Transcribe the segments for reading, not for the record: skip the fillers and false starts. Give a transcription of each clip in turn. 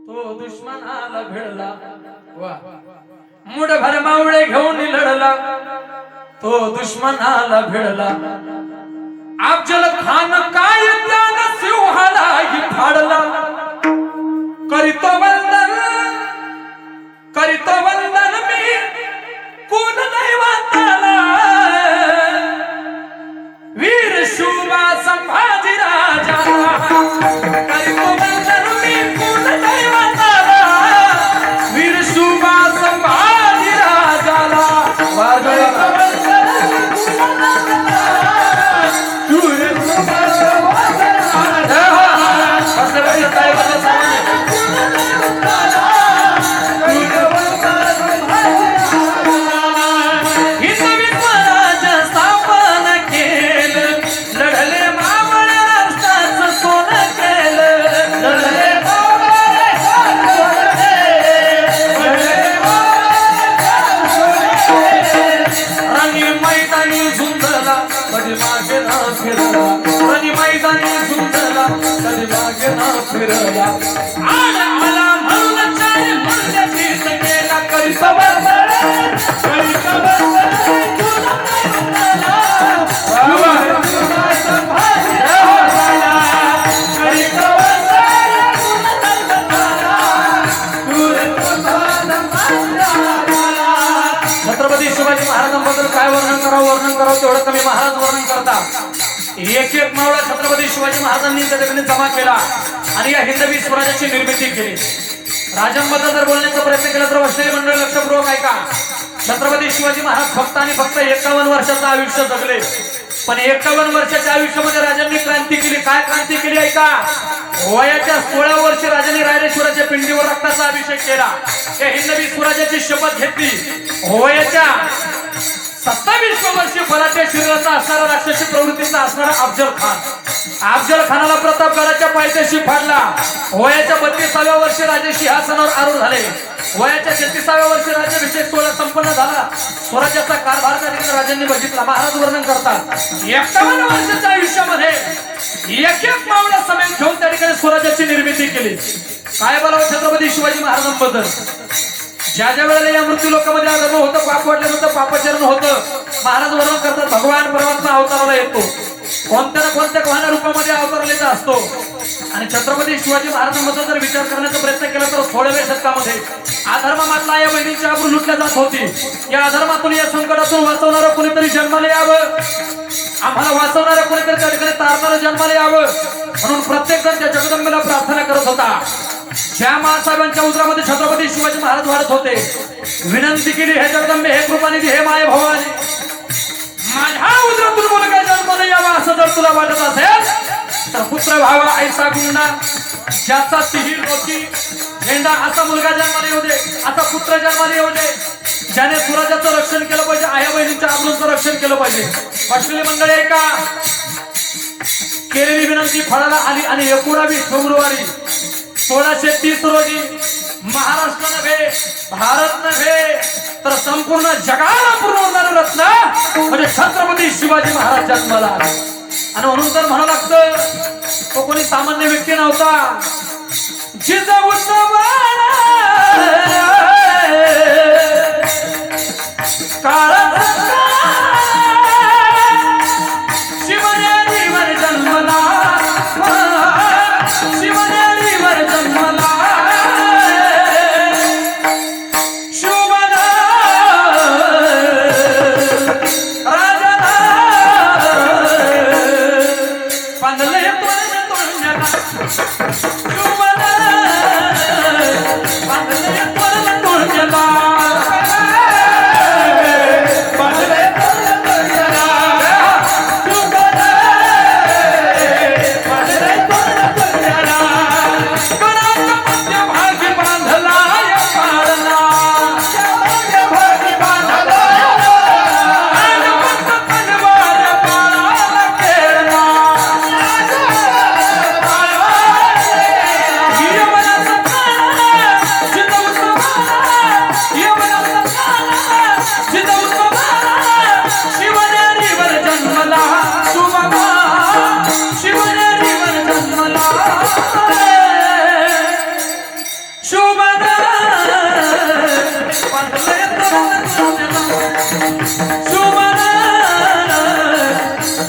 तो दुश्मनाला भिडला वा मुठभर मावळे घेऊन लढला तो दुश्मनाला भिडला अफजल खान काय त्यानं सिंहालाही फाडला करीतो वंदन मी कुल दैवताला वीर शूबा संभाजी राजाला करीतो वंदन मी कुल दैवताला वीर शूबा संभाजी राजाला फिरला आला म्हणून चाल म्हणल्याची सगळ्याला करीतो छत्रपती शिवाजी महाराजांबद्दल काय वर्णन करावं तेवढं कमी महाराज वर्णन करतात एक एक मावळा छत्रपती शिवाजी महाराजांनी त्या ठिकाणी जमा केला आणि या हिंदवी स्वराज्याची निर्मिती केली राजांबद्दल जर बोलण्याचा प्रयत्न केला तर वैष्णवी मंडळ लक्षपूर्वक ऐका छत्रपती शिवाजी महाराज फक्त आणि फक्त 51 वर्षाचं आयुष्य जगले पण 51 वर्षाच्या आयुष्यामध्ये राजांनी क्रांती केली काय क्रांती केली ऐका वयाच्या 16 वर्षी राजांनी रायरेश्वराच्या पिंडीवर रक्ताचा अभिषेक केला या हिंदवी स्वराज्याची शपथ घेतली वयाच्या 27 वर्षी फराच्या शरीराचा असणारा राक्षसी प्रवृत्तीचा असणारा अफजल खानाला प्रतापगडाच्या पायथ्याशी फाडला वयाच्या 32व्या वर्षी राजे सिंहासनावर आरूढ झाले वयाच्या 33व्या वर्षी राज्याभिषेक सोहळा संपन्न झाला स्वराज्याचा कारभार त्या ठिकाणी राजांनी बघितला महाराज वर्णन करतात 51 वर्षाच्या आयुष्यामध्ये एक एक मावळा समेत घेऊन त्या ठिकाणी स्वराज्याची निर्मिती केली काय बोलावं छत्रपती शिवाजी महाराजांबद्दल ज्या ज्या वेळेला या मृत्यू लोकांमध्ये आगमन होतं पाप वाटलं होतं पापचरण होतं महाराज वर्णन करतात भगवान परमात्मा अवताराला येतो कोणत्या ना कोणत्या कोणत्या रूपामध्ये अवतारलेला असतो आणि छत्रपती शिवाजी महाराजांबद्दल जर विचार करण्याचा प्रयत्न केला तर थोड्या वेळ शतकामध्ये अधर्मातला या बहिणीची आबरू लुटल्या जात होती या अधर्मातून या संकटातून वाचवणारं कोणीतरी जन्माला यावं आम्हाला वाचवणारं कोणीतरी त्या ठिकाणी तारणारं जन्माला यावं म्हणून प्रत्येक जण त्या जगदंबेला प्रार्थना करत होता ज्या महासाहेबांच्या उदरामध्ये छत्रपती शिवाजी महाराज वाढत होते विनंती केली हे जगदंबे हे कृपानिधी हे माय भवानी माझ्या उदरातून मुलगा जन्माला यावा असं जर तुला वाटत असेल तर पुत्र व्हावा ऐसा गुंडा ज्याचा तिही मोठी झेंडा असा मुलगा जन्माला येऊ दे असा पुत्र जन्माला येऊ दे ज्याने स्वराज्याचं रक्षण केलं पाहिजे आया बहिणींच्या आबरूचं रक्षण केलं पाहिजे वैष्णवी मंडळी आहे का केलेली विनंती फळाला आली आणि 19 फेब्रुवारी 1630 रोजी महाराष्ट्र नव्हे भारत नव्हे तर संपूर्ण जगाला पुरवणारं रत्न म्हणजे छत्रपती शिवाजी महाराज जन्माला आले आणि म्हणून तर म्हणावं लागतं तो कोणी सामान्य व्यक्ती नव्हता जिजाऊ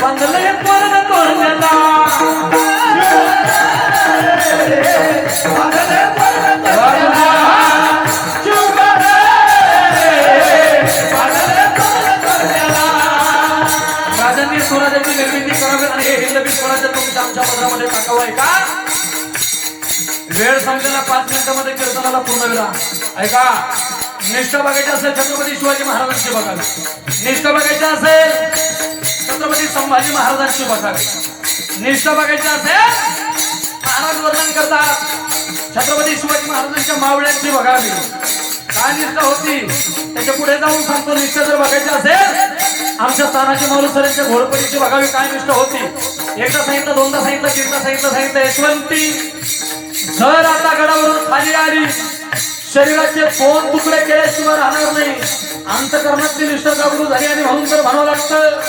बंदले पर्ण तोरण्याला राजांनी स्वराज्याची निर्मिती करावी आणि हे हिंदवी स्वराज्य तुमच्या आमच्या पदरामध्ये टाकावं आहे का? वेळ संपलेला 5 मिनिटांमध्ये कीर्तनाला पूर्ण विराम. ऐका, निष्ठा बघायची असेल छत्रपती शिवाजी महाराजांची बघावी. निष्ठा बघायची असेल छत्रपती संभाजी महाराजांची बघावी. निष्ठा बघायची असेल महाराज वर्णन करतात छत्रपती शिवाजी महाराजांच्या मावळ्यांची बघावी. काय निष्ठा होती त्याच्या पुढे जाऊन सांगतो. निष्ठा जर बघायची असेल आमच्या तानाजी मालुसरेंच्या घोडपडीची बघावी. काय निष्ठा होती? एकदा सांगितलं, दोनदा सांगितलं, तीनदा सांगितलं. यशवंती जर आता गडावरून खाली आली शरीराचे 2 तुकडे केल्याशिवाय राहणार नाही. अंतःकरणातली निष्ठा जागृत झाली आणि म्हणून तर म्हणावं लागतं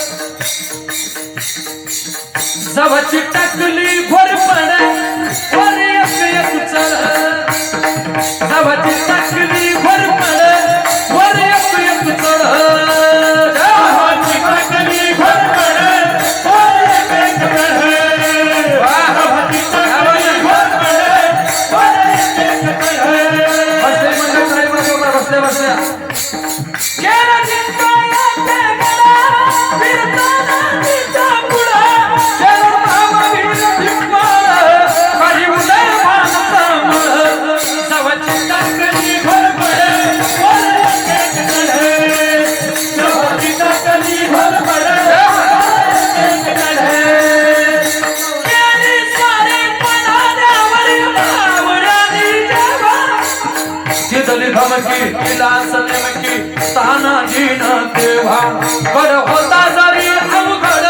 जवची टाकली भर पड वर एक चढ. जवची टाकली भर पड वर एक चढ. जवची टाकली भर पड वर एक चढ. बसल्या बसल्या धमकी लाचनेमकी तानाजी न तेव्हा बड होता जरी अवघड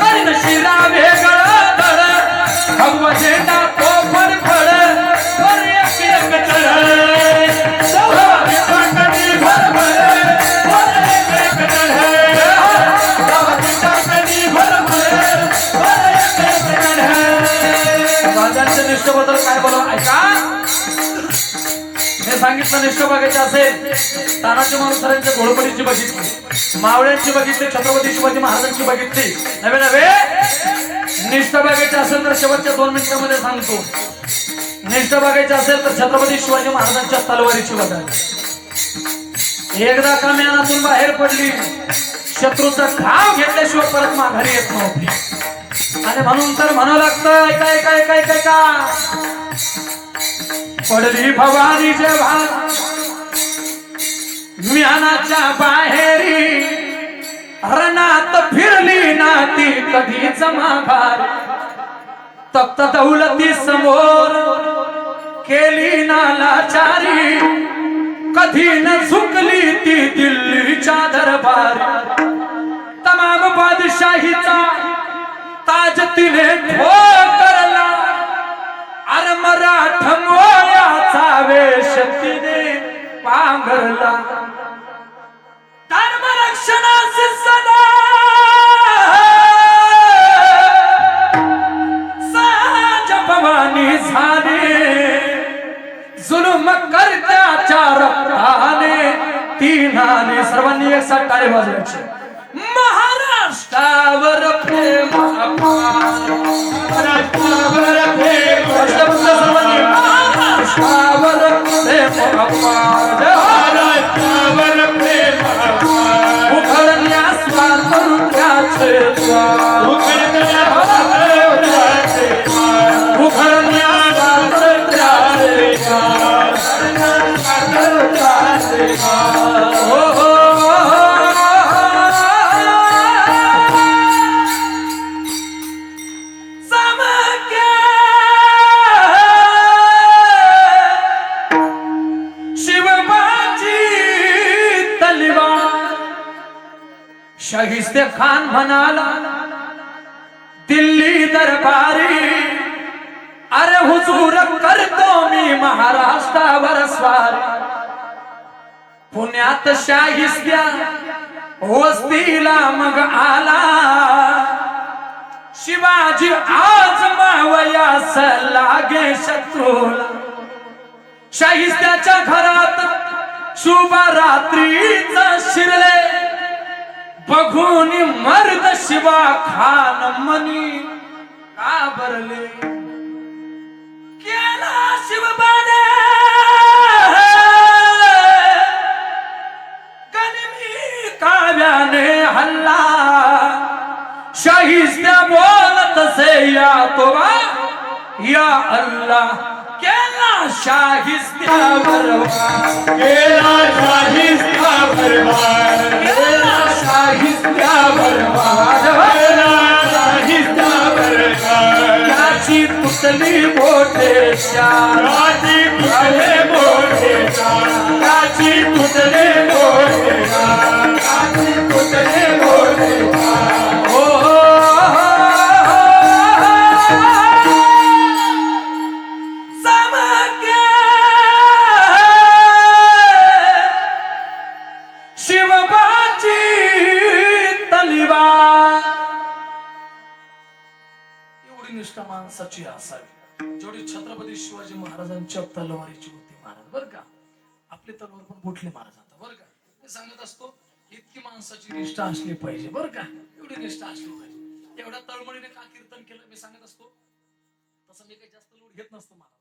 करीन शिरा वेगळ धड. भगवा झेंडा तो फडफड वर एक एक चढ. सवारी टाकली भरभर वर एक एक चढ. सवारी टाकली भरभर वर एक एक चढ. राजांच्या निष्ठेबद्दल काय बोलावं ऐका. हे सांगितलं निष्ठा बघायची असेल तानाजी मालुसरेंच्या घोडपडीची बघितली, मावळ्यांची बघितली, छत्रपती शिवाजी महाराजांची बघितली. नवे नवे निष्ठा बघायची असेल तर शेवटच्या 2 मिनिटांमध्ये सांगतो. निष्ठा बघायची असेल तर छत्रपती शिवाजी महाराजांच्या तलवारीची बघावी. एकदा का म्यानातून बाहेर पडली शत्रूचा घाव घेतल्याशिवाय परत माघारी येत नव्हती. आणि म्हणून तर म्हणावं लागतं ऐका ऐका ऐका ऐका ऐका. पडली भवानी जेव्हा म्यानाच्या बाहेरी रणात फिरली ना ती कधीच माघार. तप्त दौलती समोर केली ना लाचारी कधी न झुकली ती दिल्लीच्या दरबार. तमाम बादशाहीचा ताज तिने ठोकरला अरे मराठा मोळ्याचा वेश तिने पांघरला. धर्मरक्षणास सदा साज भवानी झाली जुलुम करत्याच्या रक्ताने तीनाने. सर्वांनी एक साथ टाळी वाजवायची. महाराष्ट्रावर प्रेम महाराष्ट्रावर प्रेम सर्वांनी महाराष्ट्रावर प्रेम महाराष्ट्रावर प्रेम उघडल्या स्वातंत्र्याचे उघडल्या स्वातंत्र्याचे हो हो शाहिस्ते खान म्हणाला दिल्ली दरबारी अरे हुजूर करतो मी महाराष्ट्रावर स्वारी. पुण्यात शाहिस्त्या वस्तीला मग आला शिवाजी आज मावयास लागे शत्रूला. शाहिस्त्याच्या घरात शुभ रात्रीचा शिरले बघून मर्द शिवा खान मनी काबरले केला शिवबाने गनिमी काव्याने हल्ला शाहिस्त्या बोलत से या तोबा या अल्लाह केला शाहिस्त्या बरबाद केला शाहिस्त्या बरबाद केला शाहिस्त्या बरबाद केला शाहिस्त्या बरबाद याची तुटली मोठे शान याची तुटले मोठे शान याची तुटले मोठे शान याची तुटले मोठे शान हो समके शिवबाची तलवार एवढी निष्ठा माणसाची असावी जेवढी छत्रपती शिवाजी महाराजांच्या तलवारीची होती महाराज बर का आपली तलवार पण कुठली महाराज आता बर का मी सांगत असतो इतकी माणसाची निष्ठा असली पाहिजे बर का एवढी निष्ठा असली पाहिजे एवढ्या तळमळीने का कीर्तन केलं मी सांगत असतो तसं मी काही जास्त लोड घेत नसतो महाराज